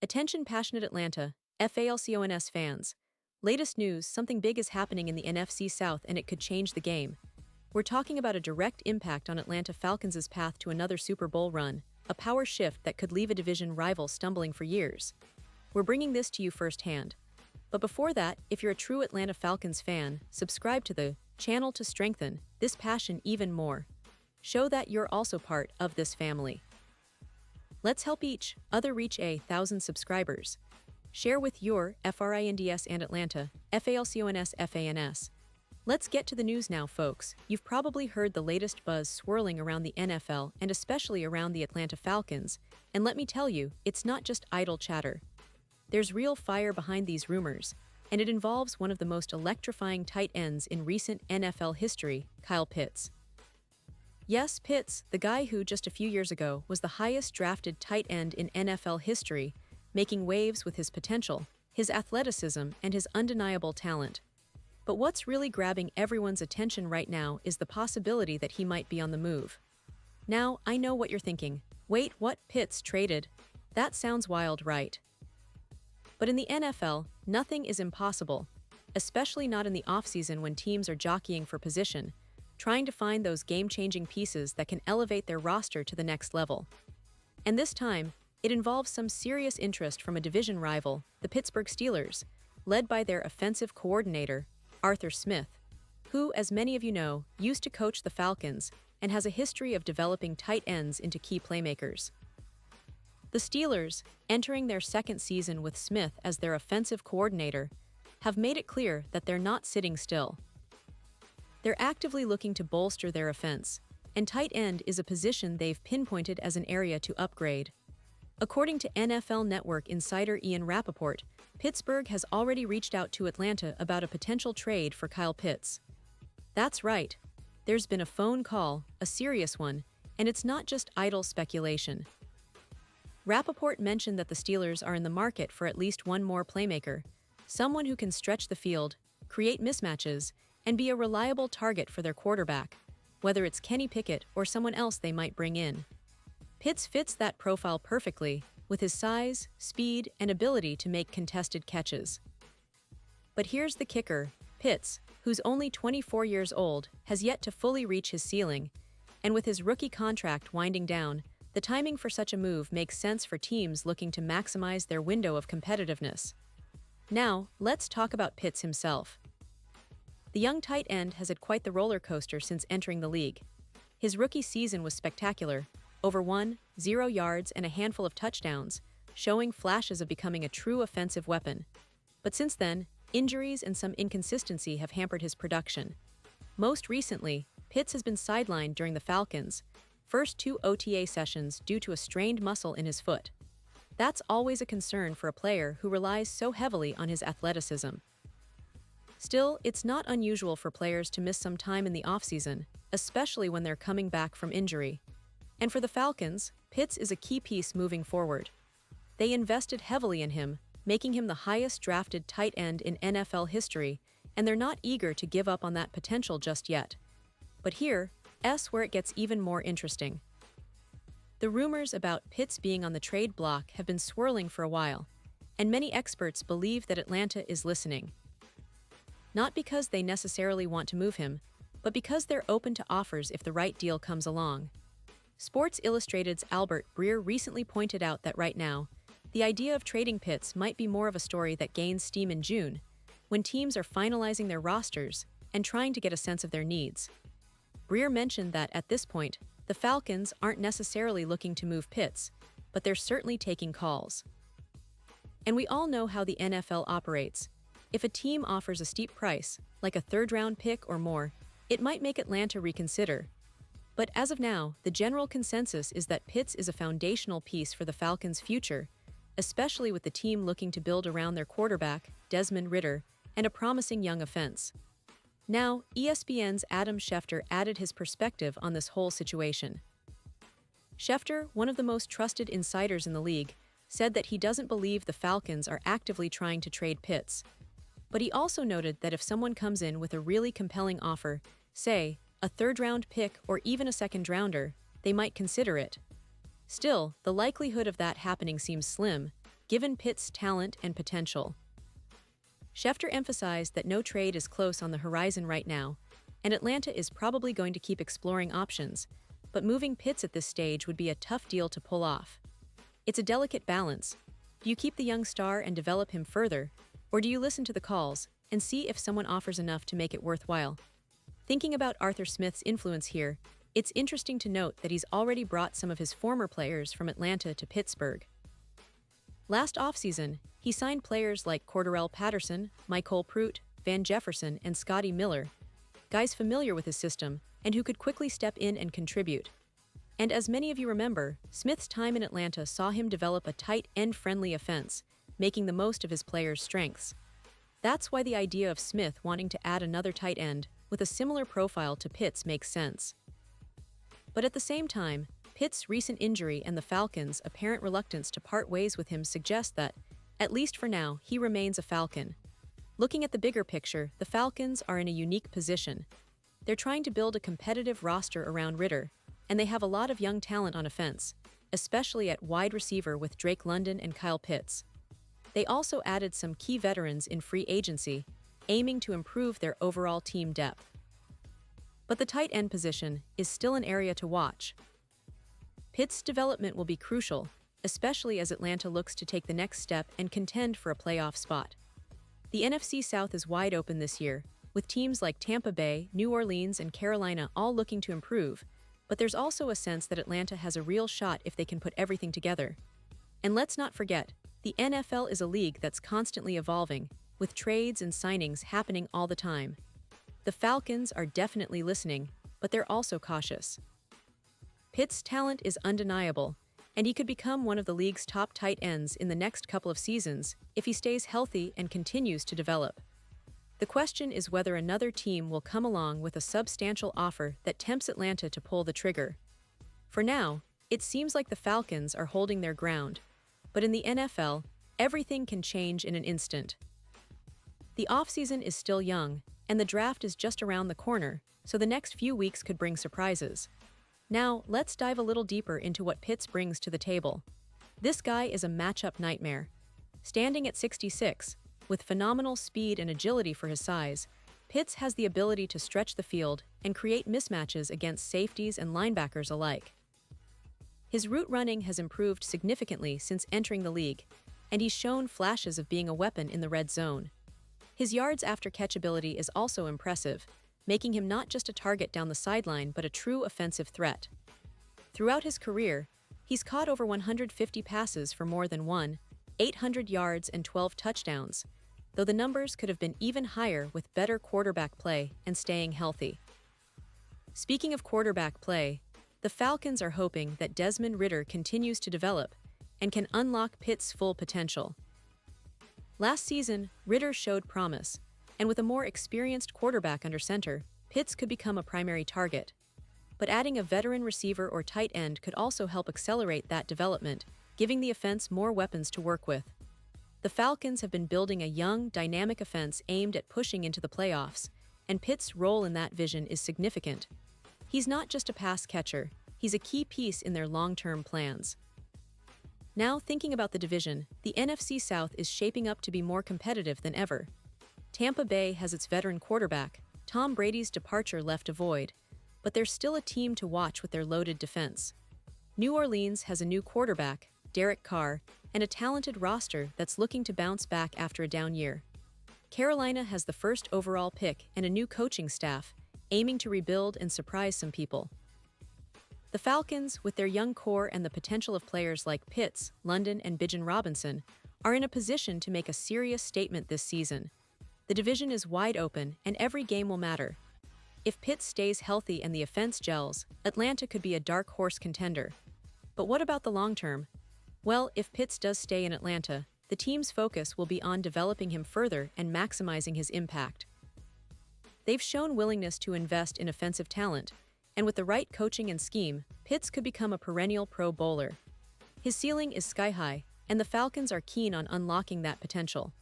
Attention passionate Atlanta, Falcons fans. Latest news, something big is happening in the NFC South and it could change the game. We're talking about a direct impact on Atlanta Falcons' path to another Super Bowl run, a power shift that could leave a division rival stumbling for years. We're bringing this to you firsthand. But before that, if you're a true Atlanta Falcons fan, subscribe to the channel to strengthen this passion even more. Show that you're also part of this family. Let's help each other reach 1,000 subscribers. Share with your FRINDS and Atlanta, FALCONS FANS. Let's get to the news now, folks. You've probably heard the latest buzz swirling around the NFL and especially around the Atlanta Falcons, and let me tell you, it's not just idle chatter. There's real fire behind these rumors, and it involves one of the most electrifying tight ends in recent NFL history, Kyle Pittz. Yes, Pittz, the guy who just a few years ago was the highest drafted tight end in NFL history, making waves with his potential, his athleticism, and his undeniable talent. But what's really grabbing everyone's attention right now is the possibility that he might be on the move. Now, I know what you're thinking. Wait, what? Pittz traded? That sounds wild, right? But in the NFL, nothing is impossible, especially not in the offseason when teams are jockeying for position, trying to find those game-changing pieces that can elevate their roster to the next level. And this time, it involves some serious interest from a division rival, the Pittsburgh Steelers, led by their offensive coordinator, Arthur Smith, who, as many of you know, used to coach the Falcons and has a history of developing tight ends into key playmakers. The Steelers, entering their second season with Smith as their offensive coordinator, have made it clear that they're not sitting still. They're actively looking to bolster their offense, and tight end is a position they've pinpointed as an area to upgrade. According to NFL Network insider Ian Rappaport, Pittsburgh has already reached out to Atlanta about a potential trade for Kyle Pittz. That's right. There's been a phone call, a serious one, and it's not just idle speculation. Rappaport mentioned that the Steelers are in the market for at least one more playmaker, someone who can stretch the field, create mismatches, and be a reliable target for their quarterback, whether it's Kenny Pickett or someone else they might bring in. Pittz fits that profile perfectly, with his size, speed, and ability to make contested catches. But here's the kicker: Pittz, who's only 24 years old, has yet to fully reach his ceiling, and with his rookie contract winding down, the timing for such a move makes sense for teams looking to maximize their window of competitiveness. Now, let's talk about Pittz himself. The young tight end has had quite the roller coaster since entering the league. His rookie season was spectacular, over 0 yards and a handful of touchdowns, showing flashes of becoming a true offensive weapon. But since then, injuries and some inconsistency have hampered his production. Most recently, Pittz has been sidelined during the Falcons' first 2 OTA sessions due to a strained muscle in his foot. That's always a concern for a player who relies so heavily on his athleticism. Still, it's not unusual for players to miss some time in the offseason, especially when they're coming back from injury. And for the Falcons, Pittz is a key piece moving forward. They invested heavily in him, making him the highest drafted tight end in NFL history, and they're not eager to give up on that potential just yet. But here's where it gets even more interesting. The rumors about Pittz being on the trade block have been swirling for a while, and many experts believe that Atlanta is listening. Not because they necessarily want to move him, but because they're open to offers if the right deal comes along. Sports Illustrated's Albert Breer recently pointed out that right now, the idea of trading Pittz might be more of a story that gains steam in June, when teams are finalizing their rosters and trying to get a sense of their needs. Breer mentioned that at this point, the Falcons aren't necessarily looking to move Pittz, but they're certainly taking calls. And we all know how the NFL operates. If a team offers a steep price, like a third-round pick or more, it might make Atlanta reconsider. But as of now, the general consensus is that Pittz is a foundational piece for the Falcons' future, especially with the team looking to build around their quarterback, Desmond Ridder, and a promising young offense. Now, ESPN's Adam Schefter added his perspective on this whole situation. Schefter, one of the most trusted insiders in the league, said that he doesn't believe the Falcons are actively trying to trade Pittz. But he also noted that if someone comes in with a really compelling offer, say, a third-round pick or even a second-rounder, they might consider it. Still, the likelihood of that happening seems slim, given Pitt's talent and potential. Schefter emphasized that no trade is close on the horizon right now, and Atlanta is probably going to keep exploring options, but moving Pittz at this stage would be a tough deal to pull off. It's a delicate balance. Do you keep the young star and develop him further, or do you listen to the calls and see if someone offers enough to make it worthwhile? Thinking about Arthur Smith's influence here, it's interesting to note that he's already brought some of his former players from Atlanta to Pittsburgh. Last offseason, he signed players like Cordarrelle Patterson, Michael Pruitt, Van Jefferson, and Scotty Miller, guys familiar with his system and who could quickly step in and contribute. And as many of you remember, Smith's time in Atlanta saw him develop a tight end-friendly offense, making the most of his players' strengths. That's why the idea of Smith wanting to add another tight end with a similar profile to Pitt's makes sense. But at the same time, Pitt's recent injury and the Falcons' apparent reluctance to part ways with him suggest that, at least for now, he remains a Falcon. Looking at the bigger picture, the Falcons are in a unique position. They're trying to build a competitive roster around Ridder, and they have a lot of young talent on offense, especially at wide receiver with Drake London and Kyle Pittz. They also added some key veterans in free agency, aiming to improve their overall team depth. But the tight end position is still an area to watch. Pitt's development will be crucial, especially as Atlanta looks to take the next step and contend for a playoff spot. The NFC South is wide open this year, with teams like Tampa Bay, New Orleans, and Carolina all looking to improve, but there's also a sense that Atlanta has a real shot if they can put everything together. And let's not forget, the NFL is a league that's constantly evolving, with trades and signings happening all the time. The Falcons are definitely listening, but they're also cautious. Pitt's talent is undeniable, and he could become one of the league's top tight ends in the next couple of seasons if he stays healthy and continues to develop. The question is whether another team will come along with a substantial offer that tempts Atlanta to pull the trigger. For now, it seems like the Falcons are holding their ground, but in the NFL, everything can change in an instant. The offseason is still young, and the draft is just around the corner, so the next few weeks could bring surprises. Now, let's dive a little deeper into what Pittz brings to the table. This guy is a matchup nightmare. Standing at 66, with phenomenal speed and agility for his size, Pittz has the ability to stretch the field and create mismatches against safeties and linebackers alike. His route running has improved significantly since entering the league, and he's shown flashes of being a weapon in the red zone. His yards after catch ability is also impressive, making him not just a target down the sideline but a true offensive threat. Throughout his career, he's caught over 150 passes for more than 800 yards and 12 touchdowns, though the numbers could have been even higher with better quarterback play and staying healthy. Speaking of quarterback play, the Falcons are hoping that Desmond Ridder continues to develop and can unlock Pitt's full potential. Last season, Ridder showed promise, and with a more experienced quarterback under center, Pittz could become a primary target. But adding a veteran receiver or tight end could also help accelerate that development, giving the offense more weapons to work with. The Falcons have been building a young, dynamic offense aimed at pushing into the playoffs, and Pitt's role in that vision is significant. He's not just a pass catcher, he's a key piece in their long-term plans. Now, thinking about the division, the NFC South is shaping up to be more competitive than ever. Tampa Bay has its veteran quarterback. Tom Brady's departure left a void, but there's still a team to watch with their loaded defense. New Orleans has a new quarterback, Derek Carr, and a talented roster that's looking to bounce back after a down year. Carolina has the first overall pick and a new coaching staff, aiming to rebuild and surprise some people. The Falcons, with their young core and the potential of players like Pittz, London, and Bijan Robinson, are in a position to make a serious statement this season. The division is wide open, and every game will matter. If Pittz stays healthy and the offense gels, Atlanta could be a dark horse contender. But what about the long term? Well, if Pittz does stay in Atlanta, the team's focus will be on developing him further and maximizing his impact. They've shown willingness to invest in offensive talent, and with the right coaching and scheme, Pittz could become a perennial Pro Bowler. His ceiling is sky-high, and the Falcons are keen on unlocking that potential.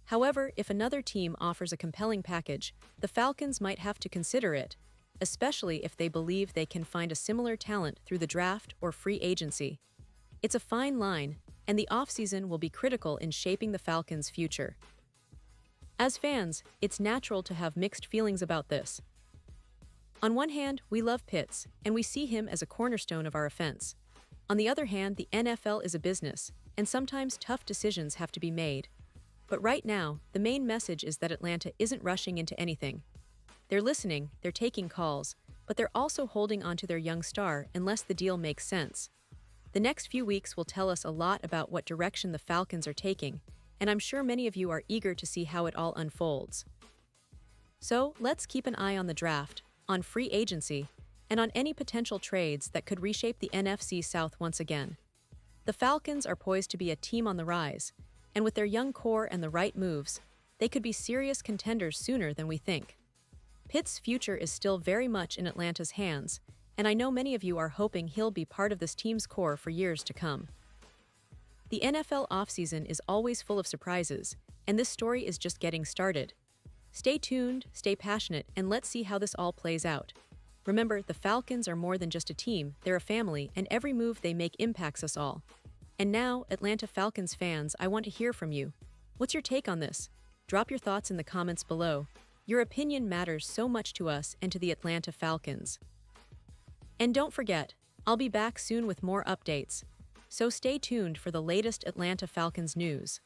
However, if another team offers a compelling package, the Falcons might have to consider it, especially if they believe they can find a similar talent through the draft or free agency. It's a fine line, and the offseason will be critical in shaping the Falcons' future. As fans, it's natural to have mixed feelings about this. On one hand, we love Pittz, and we see him as a cornerstone of our offense. On the other hand, the NFL is a business, and sometimes tough decisions have to be made. But right now, the main message is that Atlanta isn't rushing into anything. They're listening, they're taking calls, but they're also holding onto their young star unless the deal makes sense. The next few weeks will tell us a lot about what direction the Falcons are taking, and I'm sure many of you are eager to see how it all unfolds. So, let's keep an eye on the draft, on free agency, and on any potential trades that could reshape the NFC South once again. The Falcons are poised to be a team on the rise, and with their young core and the right moves, they could be serious contenders sooner than we think. Pitt's future is still very much in Atlanta's hands, and I know many of you are hoping he'll be part of this team's core for years to come. The NFL offseason is always full of surprises, and this story is just getting started. Stay tuned, stay passionate, and let's see how this all plays out. Remember, the Falcons are more than just a team, they're a family, and every move they make impacts us all. And now, Atlanta Falcons fans, I want to hear from you. What's your take on this? Drop your thoughts in the comments below. Your opinion matters so much to us and to the Atlanta Falcons. And don't forget, I'll be back soon with more updates. So stay tuned for the latest Atlanta Falcons news.